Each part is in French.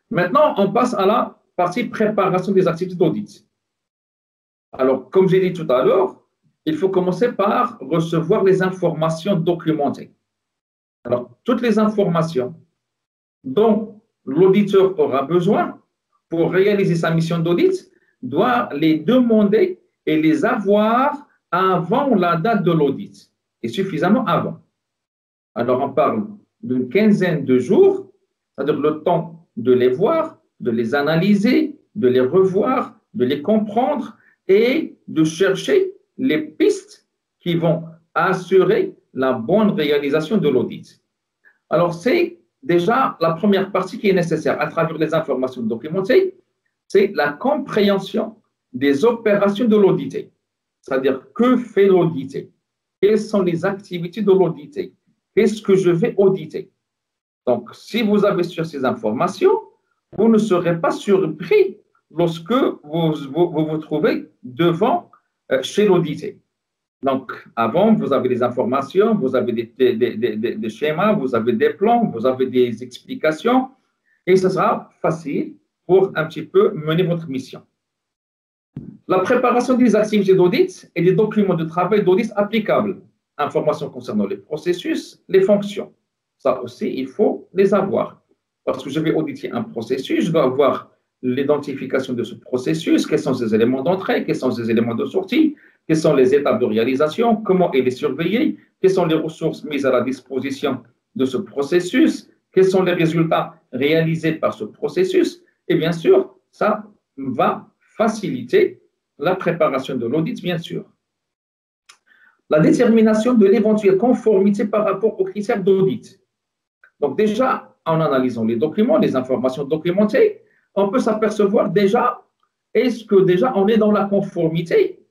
Maintenant, on passe à la partie préparation des activités d'audit. Alors, comme j'ai dit tout à l'heure, il faut commencer par recevoir les informations documentées. Alors, toutes les informations dont l'auditeur aura besoin pour réaliser sa mission d'audit doit les demander et les avoir avant la date de l'audit, et suffisamment avant. Alors, on parle d'une quinzaine de jours, c'est-à-dire le temps de les voir, de les analyser, de les revoir, de les comprendre et de chercher les pistes qui vont assurer la bonne réalisation de l'audit. Alors, c'est déjà la première partie qui est nécessaire à travers les informations documentées, c'est la compréhension des opérations de l'audité. C'est-à-dire, que fait l'audité? Quelles sont les activités de l'audité? Qu'est-ce que je vais auditer? Donc, si vous avez sur ces informations, vous ne serez pas surpris lorsque vous trouvez devant chez l'audité. Donc, avant, vous avez des informations, vous avez des schémas, vous avez des plans, vous avez des explications, et ce sera facile pour un petit peu mener votre mission. La préparation des activités d'audit et des documents de travail d'audit applicables. Informations concernant les processus, les fonctions. Ça aussi, il faut les avoir. Parce que je vais auditer un processus, je dois avoir l'identification de ce processus, quels sont ses éléments d'entrée, quels sont ses éléments de sortie, quelles sont les étapes de réalisation, comment il est surveillé, quelles sont les ressources mises à la disposition de ce processus, quels sont les résultats réalisés par ce processus. Et bien sûr, ça va faciliter la préparation de l'audit, bien sûr. La détermination de l'éventuelle conformité par rapport aux critères d'audit. Donc déjà, en analysant les documents, les informations documentées, on peut s'apercevoir déjà, est-ce que déjà on est dans la conformité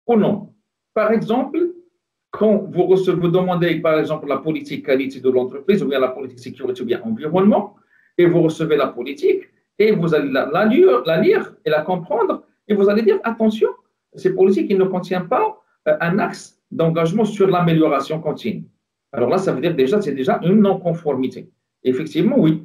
ou non? Par exemple, quand vous demandez, par exemple, la politique qualité de l'entreprise ou bien la politique sécurité ou bien environnement, et vous recevez la politique, et vous allez la lire et la comprendre, et vous allez dire, attention, ces politiques, il ne contient pas un axe d'engagement sur l'amélioration continue. Alors là, ça veut dire déjà, c'est déjà une non-conformité. Effectivement, oui.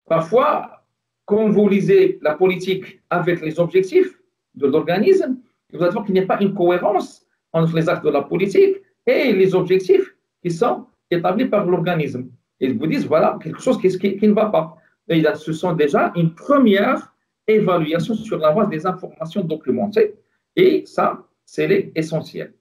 Parfois, quand vous lisez la politique avec les objectifs de l'organisme, vous allez voir qu'il n'y a pas une cohérence entre les actes de la politique et les objectifs qui sont établis par l'organisme. Ils vous disent, voilà, quelque chose qui ne va pas. Et ce sont déjà une première évaluation sur la base des informations documentées. Et ça, c'est essentiel.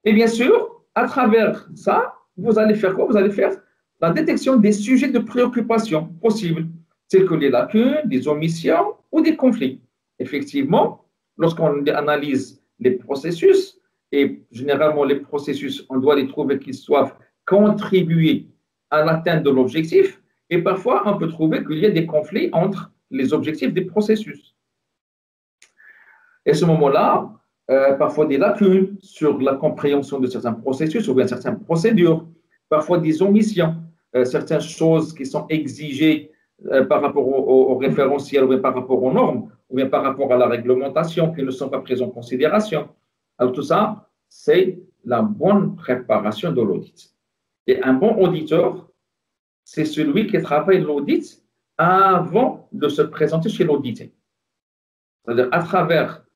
Et bien sûr, à travers ça, vous allez faire quoi? Vous allez faire la détection des sujets de préoccupation possibles, tels que les lacunes, des omissions ou des conflits. Effectivement, lorsqu'on analyse les processus, et généralement les processus, on doit les trouver qu'ils doivent contribuer à l'atteinte de l'objectif, et parfois on peut trouver qu'il y a des conflits entre les objectifs des processus. Et à ce moment-là, parfois des lacunes sur la compréhension de certains processus ou bien certaines procédures, parfois des omissions, certaines choses qui sont exigées par rapport au référentiel ou bien par rapport aux normes ou bien par rapport à la réglementation qui ne sont pas prises en considération. Alors tout ça, c'est la bonne préparation de l'audit. Et un bon auditeur, c'est celui qui travaille l'audit avant de se présenter chez l'audité. C'est-à-dire à travers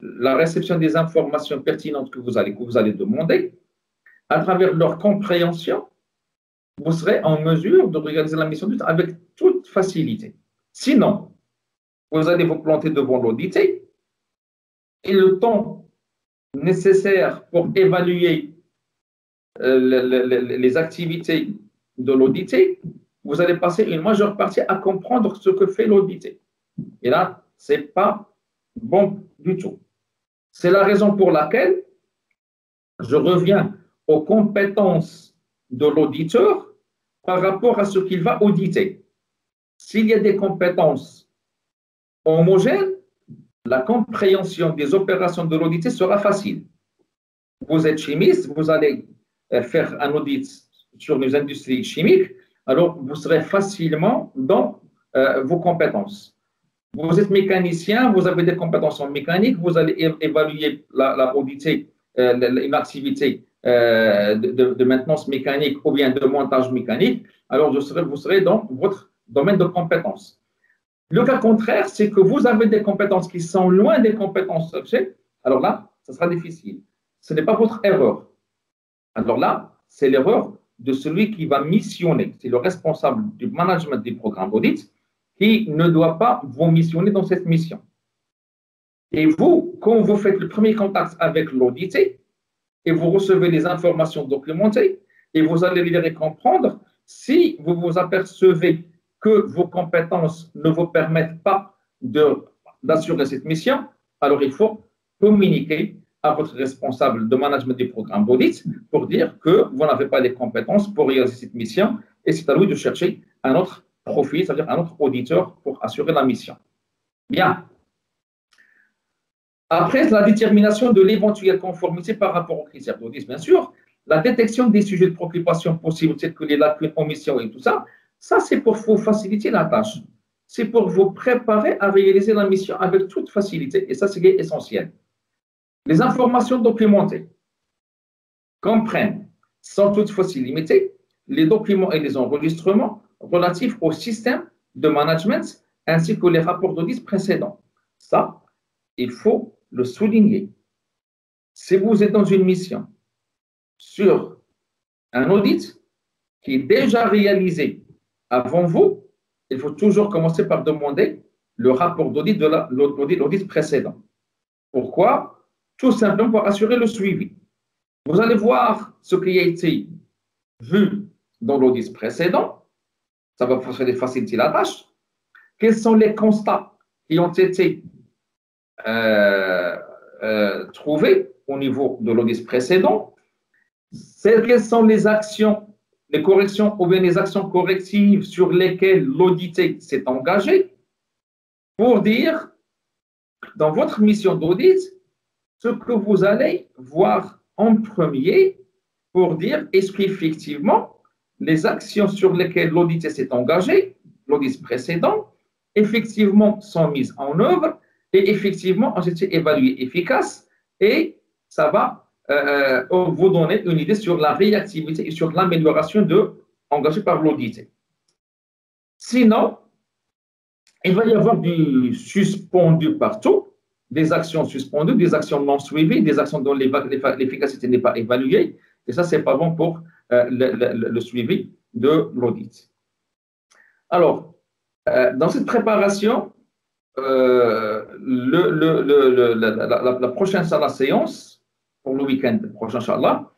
la réception des informations pertinentes que vous allez demander, à travers leur compréhension, vous serez en mesure de réaliser la mission d'audit avec toute facilité. Sinon, vous allez vous planter devant l'audité et le temps nécessaire pour évaluer les activités de l'audité, vous allez passer une majeure partie à comprendre ce que fait l'audité. Et là, ce n'est pas bon du tout. C'est la raison pour laquelle je reviens aux compétences de l'auditeur par rapport à ce qu'il va auditer. S'il y a des compétences homogènes, la compréhension des opérations de l'audité sera facile. Vous êtes chimiste, vous allez faire un audit sur les industries chimiques, alors vous serez facilement dans vos compétences. Vous êtes mécanicien, vous avez des compétences en mécanique, vous allez évaluer, auditer une activité de maintenance mécanique ou bien de montage mécanique, alors vous serez dans votre domaine de compétences. Le cas contraire, c'est que vous avez des compétences qui sont loin des compétences objets. Alors là, ça sera difficile. Ce n'est pas votre erreur. Alors là, c'est l'erreur de celui qui va missionner. C'est le responsable du management des programmes d'audit qui ne doit pas vous missionner dans cette mission. Et vous, quand vous faites le premier contact avec l'audité et vous recevez les informations documentées et vous allez lire et comprendre, si vous vous apercevez que vos compétences ne vous permettent pas d'assurer cette mission, alors il faut communiquer à votre responsable de management des programmes d'audit pour dire que vous n'avez pas les compétences pour réaliser cette mission et c'est à lui de chercher un autre profil, c'est-à-dire un autre auditeur pour assurer la mission. Bien. Après, la détermination de l'éventuelle conformité par rapport aux critères d'audit, bien sûr, la détection des sujets de préoccupation possibles, tels que les lacunes, omissions et tout ça, ça c'est pour vous faciliter la tâche. C'est pour vous préparer à réaliser la mission avec toute facilité et ça c'est essentiel. Les informations documentées comprennent, sans toutefois s'y limiter, les documents et les enregistrements relatifs au système de management ainsi que les rapports d'audit précédents. Ça, il faut le souligner. Si vous êtes dans une mission sur un audit qui est déjà réalisé avant vous, il faut toujours commencer par demander le rapport d'audit de l'audit précédent. Pourquoi? Tout simplement pour assurer le suivi. Vous allez voir ce qui a été vu dans l'audit précédent. Ça va faciliter la tâche. Quels sont les constats qui ont été trouvés au niveau de l'audit précédent? Quelles sont les actions, les corrections ou bien les actions correctives sur lesquelles l'audité s'est engagé pour dire, dans votre mission d'audit, ce que vous allez voir en premier pour dire est-ce qu'effectivement les actions sur lesquelles l'audité s'est engagé, l'audit précédent, effectivement sont mises en œuvre et effectivement ont été évaluées efficaces et ça va vous donner une idée sur la réactivité et sur l'amélioration engagée par l'audité. Sinon, il va y avoir du suspendu partout, des actions suspendues, des actions non suivies, des actions dont l'efficacité n'est pas évaluée. Et ça, ce n'est pas bon pour le suivi de l'audit. Alors, dans cette préparation, la prochaine séance, pour le week-end prochain, Inch'Allah,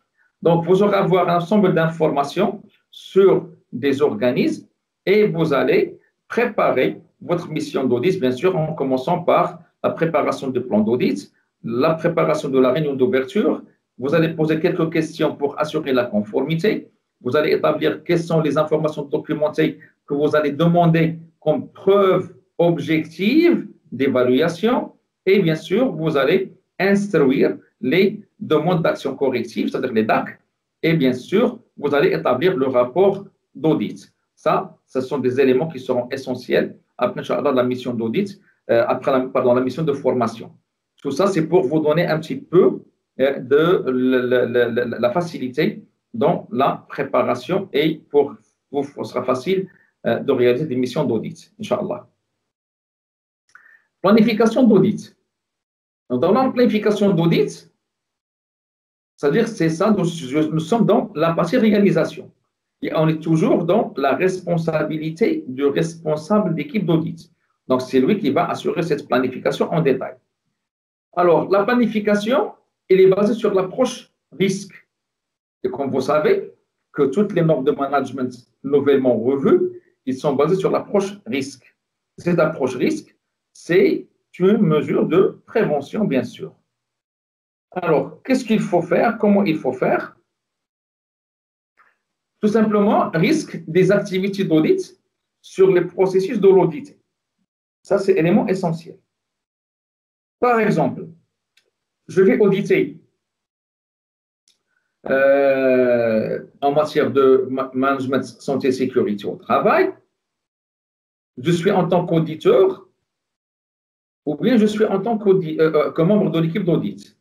donc vous aurez avoir un ensemble d'informations sur des organismes et vous allez préparer votre mission d'audit, bien sûr, en commençant par la préparation du plan d'audit, la préparation de la réunion d'ouverture. Vous allez poser quelques questions pour assurer la conformité. Vous allez établir quelles sont les informations documentées que vous allez demander comme preuve objective d'évaluation. Et bien sûr, vous allez instruire les demandes d'action corrective, c'est-à-dire les DAC. Et bien sûr, vous allez établir le rapport d'audit. Ça, ce sont des éléments qui seront essentiels après la mission d'audit, après la mission de formation. Tout ça, c'est pour vous donner un petit peu de la facilité dans la préparation et pour vous, ce sera facile de réaliser des missions d'audit, Inch'Allah. Planification d'audit. Dans la planification d'audit, c'est-à-dire, c'est ça, nous sommes dans la partie réalisation. Et on est toujours dans la responsabilité du responsable d'équipe d'audit. Donc, c'est lui qui va assurer cette planification en détail. Alors, la planification, elle est basée sur l'approche risque. Et comme vous savez, que toutes les normes de management nouvellement revues, ils sont basées sur l'approche risque. Cette approche risque, c'est une mesure de prévention, bien sûr. Alors, qu'est-ce qu'il faut faire? Comment il faut faire? Tout simplement, risque des activités d'audit sur les processus de l'audit. Ça, c'est un élément essentiel. Par exemple, je vais auditer en matière de management santé et sécurité au travail. Je suis en tant qu'auditeur ou bien je suis en tant que membre de l'équipe d'audit.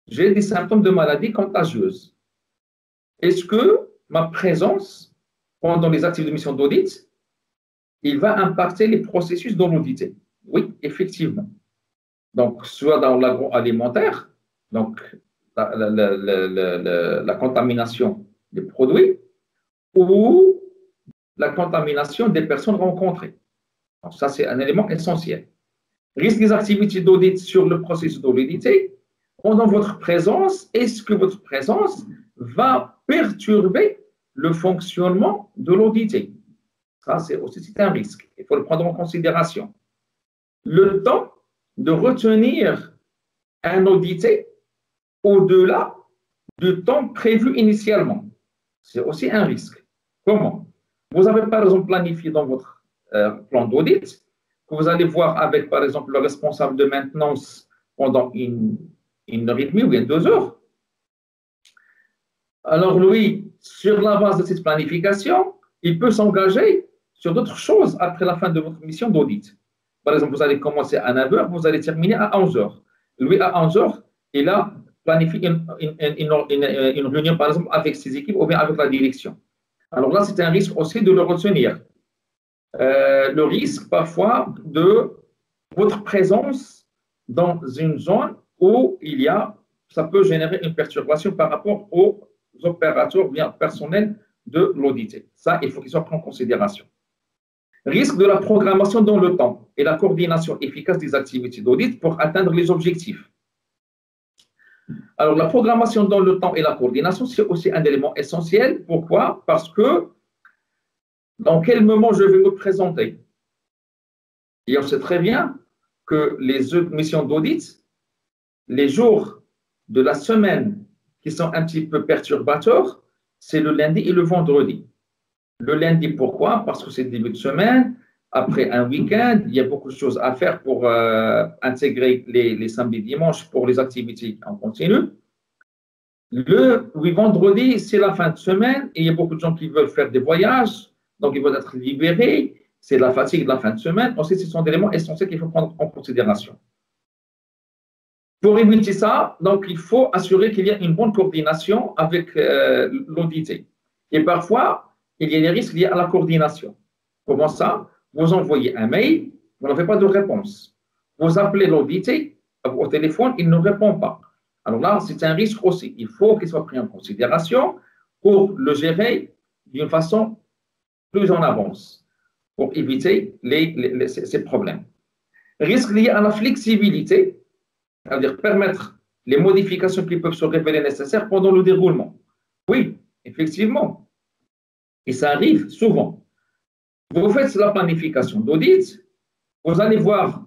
J'ai des symptômes de maladie contagieuse. Est-ce que ma présence pendant les activités de mission d'audit il va impacter les processus dans l'audité. Oui, effectivement. Donc, soit dans l'agroalimentaire, donc la contamination des produits, ou la contamination des personnes rencontrées. Donc, ça, c'est un élément essentiel. Risque des activités d'audit sur le processus d'audité. Pendant votre présence, est-ce que votre présence va perturber le fonctionnement de l'audité? Ça, c'est aussi un risque. Il faut le prendre en considération. Le temps de retenir un audité au-delà du temps prévu initialement. C'est aussi un risque. Comment? Vous avez par exemple planifié dans votre plan d'audit que vous allez voir avec par exemple le responsable de maintenance pendant une heure et demie ou bien 2 heures. Alors lui, sur la base de cette planification, il peut s'engager sur d'autres choses après la fin de votre mission d'audit. Par exemple, vous allez commencer à 9 heures, vous allez terminer à 11 heures. Lui, à 11 heures, il a planifié une réunion, par exemple, avec ses équipes ou bien avec la direction. Alors là, c'est un risque aussi de le retenir. Le risque, parfois, de votre présence dans une zone où ça peut générer une perturbation par rapport aux opérateurs bien personnels de l'audité. Ça, il faut qu'il soit pris en considération. Risque de la programmation dans le temps et la coordination efficace des activités d'audit pour atteindre les objectifs. Alors, la programmation dans le temps et la coordination, c'est aussi un élément essentiel. Pourquoi? Parce que dans quel moment je vais me présenter? Et on sait très bien que les missions d'audit, les jours de la semaine qui sont un petit peu perturbateurs, c'est le lundi et le vendredi. Le lundi, pourquoi? Parce que c'est le début de semaine, après un week-end, il y a beaucoup de choses à faire pour intégrer les samedis et dimanches pour les activités en continu. Le vendredi, c'est la fin de semaine et il y a beaucoup de gens qui veulent faire des voyages, donc ils veulent être libérés. C'est la fatigue de la fin de semaine. Aussi, ce sont des éléments essentiels qu'il faut prendre en considération. Pour éviter ça, donc, il faut assurer qu'il y a une bonne coordination avec l'audité. Et parfois, il y a des risques liés à la coordination. Comment ça? Vous envoyez un mail, vous n'avez pas de réponse. Vous appelez l'audité au téléphone, il ne répond pas. Alors là, c'est un risque aussi. Il faut qu'il soit pris en considération pour le gérer d'une façon plus en avance, pour éviter ces problèmes. Risque lié à la flexibilité, c'est-à-dire permettre les modifications qui peuvent se révéler nécessaires pendant le déroulement. Oui, effectivement. Et ça arrive souvent. Vous faites la planification d'audit, vous allez voir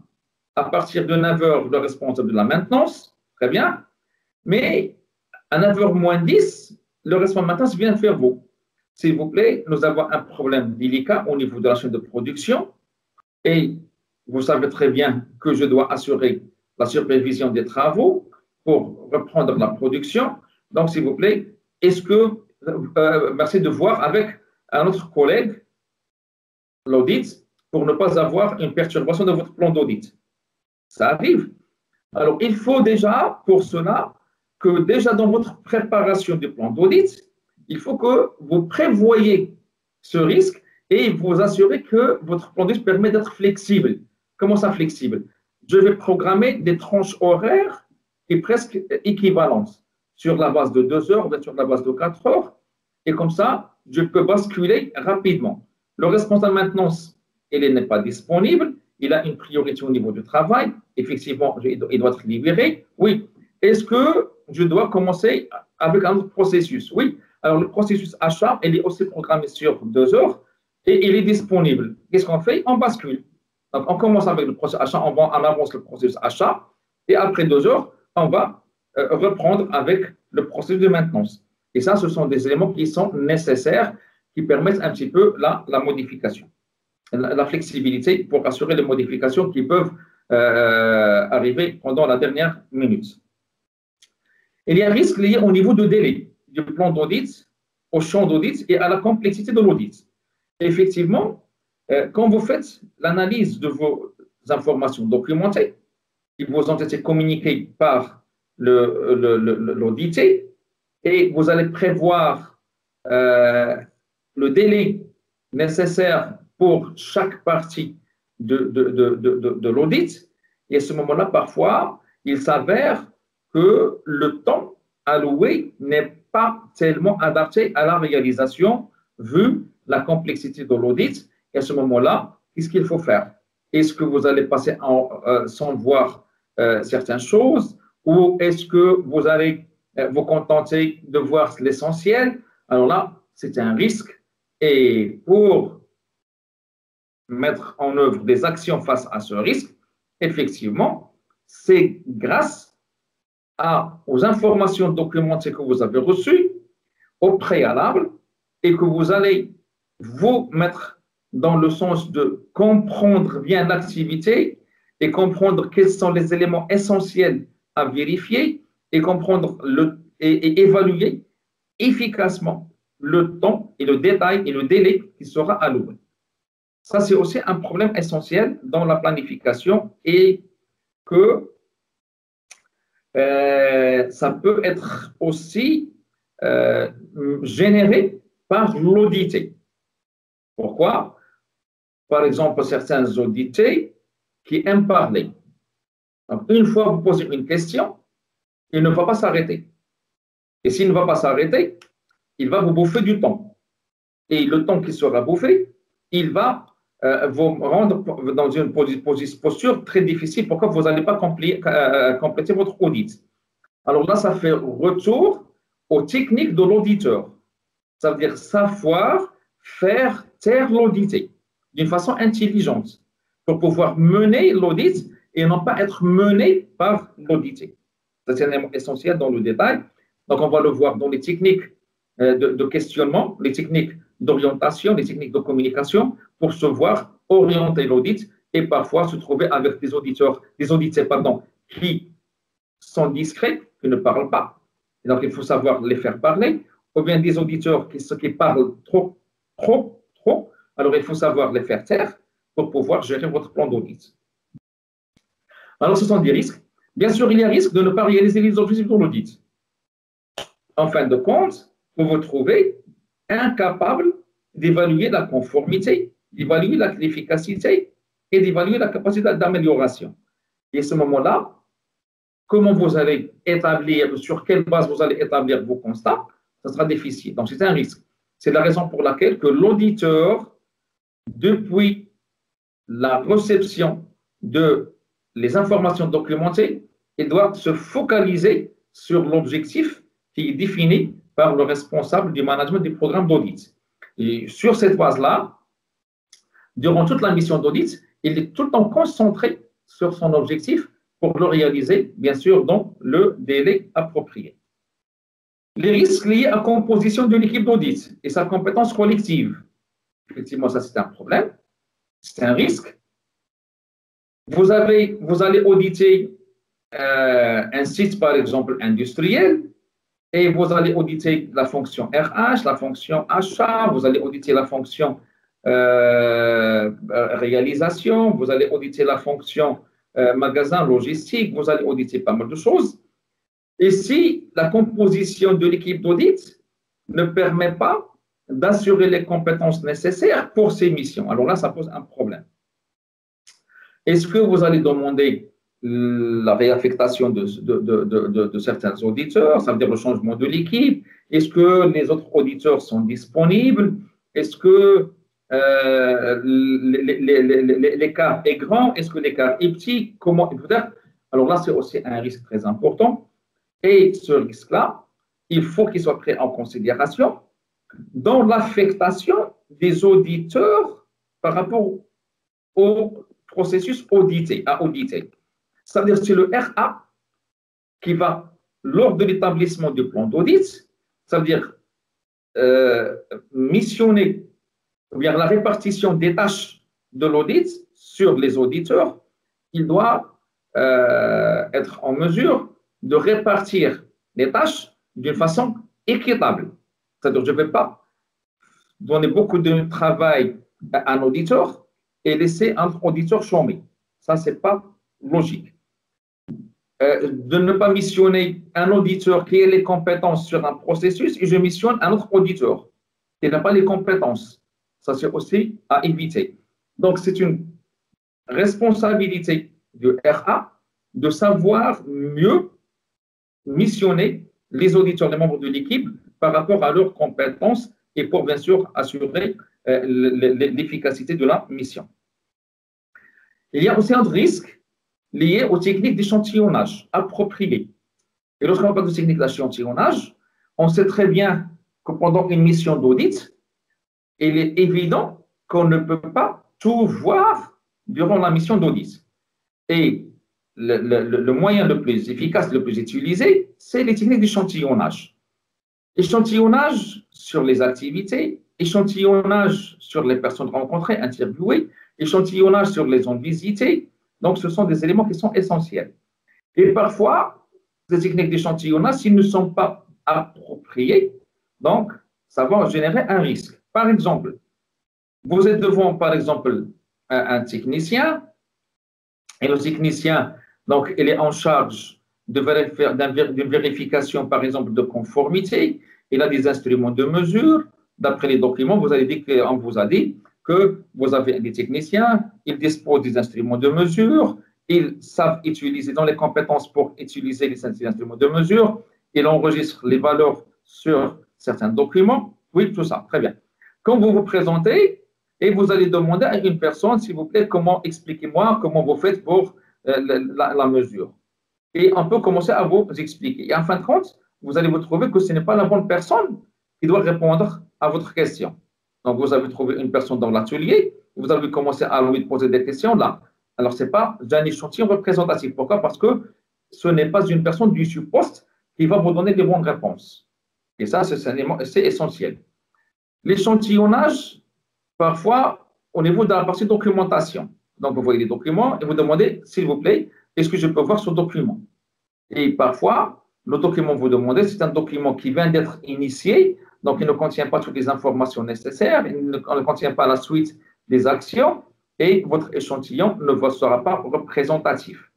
à partir de 9 heures le responsable de la maintenance, très bien, mais à 9 heures moins 10, le responsable de maintenance vient faire vous. S'il vous plaît, nous avons un problème délicat au niveau de la chaîne de production et vous savez très bien que je dois assurer la supervision des travaux pour reprendre la production. Donc, s'il vous plaît, merci de voir avec un autre collègue l'audit pour ne pas avoir une perturbation de votre plan d'audit. Ça arrive. Alors, il faut déjà, pour cela, que déjà dans votre préparation du plan d'audit, il faut que vous prévoyez ce risque et vous assurez que votre plan d'audit permet d'être flexible. Comment ça flexible? Je vais programmer des tranches horaires qui sont presque équivalentes sur la base de 2 heures, sur la base de 4 heures. Et comme ça, je peux basculer rapidement. Le responsable de maintenance, il n'est pas disponible. Il a une priorité au niveau du travail. Effectivement, il doit être libéré. Oui. Est-ce que je dois commencer avec un autre processus? Oui. Alors, le processus achat, il est aussi programmé sur 2 heures et il est disponible. Qu'est-ce qu'on fait? On bascule. Donc, on commence avec le processus achat, on avance le processus achat et après 2 heures, on va reprendre avec le processus de maintenance. Et ça, ce sont des éléments qui sont nécessaires, qui permettent un petit peu la modification, la flexibilité pour assurer les modifications qui peuvent arriver pendant la dernière minute. Il y a un risque lié au niveau de délai du plan d'audit, au champ d'audit et à la complexité de l'audit. Effectivement, quand vous faites l'analyse de vos informations documentées, qui vous ont été communiquées par l'audité, et vous allez prévoir le délai nécessaire pour chaque partie de l'audit. Et à ce moment-là, parfois, il s'avère que le temps alloué n'est pas tellement adapté à la réalisation vu la complexité de l'audit. Et à ce moment-là, qu'est-ce qu'il faut faire? Est-ce que vous allez passer sans voir certaines choses ou est-ce que vous allez vous contenter de voir l'essentiel? Alors là, c'est un risque. Et pour mettre en œuvre des actions face à ce risque, effectivement, c'est grâce aux informations documentées que vous avez reçues au préalable et que vous allez vous mettre dans le sens de comprendre bien l'activité et comprendre quels sont les éléments essentiels à vérifier et comprendre et évaluer efficacement le temps et le détail et le délai qui sera alloué. Ça, c'est aussi un problème essentiel dans la planification et que ça peut être aussi généré par l'audité. Pourquoi? Par exemple, certains audités qui aiment parler. Donc, une fois vous posez une question, il ne va pas s'arrêter. Et s'il ne va pas s'arrêter, il va vous bouffer du temps. Et le temps qui sera bouffé, il va vous rendre dans une posture très difficile. Pourquoi vous n'allez pas compléter votre audit? Alors là, ça fait retour aux techniques de l'auditeur. Ça veut dire savoir faire taire l'audité d'une façon intelligente pour pouvoir mener l'audit et non pas être mené par l'audité. C'est un élément essentiel dans le détail. Donc, on va le voir dans les techniques de questionnement, les techniques d'orientation, les techniques de communication pour se voir orienter l'audit et parfois se trouver avec des audités qui sont discrets, qui ne parlent pas. Et donc, il faut savoir les faire parler, ou bien des auditeurs qui parlent trop. Alors, il faut savoir les faire taire pour pouvoir gérer votre plan d'audit. Alors, ce sont des risques. Bien sûr, il y a un risque de ne pas réaliser les objectifs de l'audit. En fin de compte, vous vous trouvez incapable d'évaluer la conformité, d'évaluer l'efficacité et d'évaluer la capacité d'amélioration. Et à ce moment-là, comment vous allez établir, sur quelle base vous allez établir vos constats, ça sera difficile. Donc, c'est un risque. C'est la raison pour laquelle que l'auditeur, depuis la réception de les informations documentées, il doit se focaliser sur l'objectif qui est défini par le responsable du management du programme d'audit. Et sur cette base-là, durant toute la mission d'audit, il est tout le temps concentré sur son objectif pour le réaliser, bien sûr, dans le délai approprié. Les risques liés à la composition de l'équipe d'audit et sa compétence collective. Effectivement, ça, c'est un problème. C'est un risque. Vous allez auditer un site, par exemple, industriel, et vous allez auditer la fonction RH, la fonction achat, vous allez auditer la fonction réalisation, vous allez auditer la fonction magasin, logistique, vous allez auditer pas mal de choses. Et si la composition de l'équipe d'audit ne permet pas d'assurer les compétences nécessaires pour ces missions, alors là, ça pose un problème. Est-ce que vous allez demander la réaffectation de certains auditeurs, ça veut dire le changement de l'équipe? Est-ce que les autres auditeurs sont disponibles? Est-ce que l'écart est grand? Est-ce que l'écart est petit? Comment peut-être? Alors là, c'est aussi un risque très important. Et ce risque-là, il faut qu'il soit pris en considération dans l'affectation des auditeurs par rapport au processus à auditer. Ça veut dire que c'est le RA qui va, lors de l'établissement du plan d'audit, ça veut dire missionner, ou bien la répartition des tâches de l'audit sur les auditeurs, il doit être en mesure de répartir les tâches d'une façon équitable. C'est-à-dire que je ne vais pas donner beaucoup de travail à un auditeur et laisser un auditeur chômer. Ça, ce n'est pas logique. De ne pas missionner un auditeur qui ait les compétences sur un processus et je missionne un autre auditeur qui n'a pas les compétences. ça c'est aussi à éviter. Donc, c'est une responsabilité de RA de savoir mieux missionner les auditeurs, les membres de l'équipe par rapport à leurs compétences et pour bien sûr assurer l'efficacité de la mission. Il y a aussi un risque lié aux techniques d'échantillonnage appropriées. Et lorsqu'on parle de techniques d'échantillonnage, on sait très bien que pendant une mission d'audit, il est évident qu'on ne peut pas tout voir durant la mission d'audit. Et le moyen le plus efficace, le plus utilisé, c'est les techniques d'échantillonnage. Échantillonnage sur les activités, échantillonnage sur les personnes rencontrées, interviewées, échantillonnage sur les zones visitées. Donc, ce sont des éléments qui sont essentiels. Et parfois, ces techniques d'échantillonnage, s'ils ne sont pas appropriés, donc, ça va générer un risque. Par exemple, vous êtes devant, par exemple, un technicien, et le technicien, donc, il est en charge d'une vérification, par exemple, de conformité. Il a des instruments de mesure. D'après les documents, on vous a dit que vous avez des techniciens, ils disposent des instruments de mesure, ils savent utiliser dans les compétences pour utiliser les instruments de mesure, ils enregistrent les valeurs sur certains documents. Oui, tout ça, très bien. Quand vous vous présentez, et vous allez demander à une personne, s'il vous plaît, expliquez-moi comment vous faites pour la mesure. Et on peut commencer à vous expliquer. Et en fin de compte, vous allez vous trouver que ce n'est pas la bonne personne qui doit répondre à votre question. Donc, vous avez trouvé une personne dans l'atelier, vous avez commencé à lui poser des questions là. Alors, ce n'est pas un échantillon représentatif. Pourquoi? Parce que ce n'est pas une personne du supposte qui va vous donner des bonnes réponses. Et ça, c'est essentiel. L'échantillonnage, parfois, au niveau de la partie documentation. Donc, vous voyez les documents et vous demandez, s'il vous plaît, est-ce que je peux voir ce document? Et parfois, le document que vous demandez, c'est un document qui vient d'être initié, donc il ne contient pas toutes les informations nécessaires, il ne contient pas la suite des actions, et votre échantillon ne sera pas représentatif.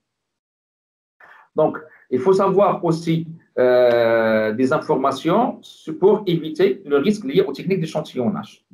Donc, il faut savoir aussi des informations pour éviter le risque lié aux techniques d'échantillonnage.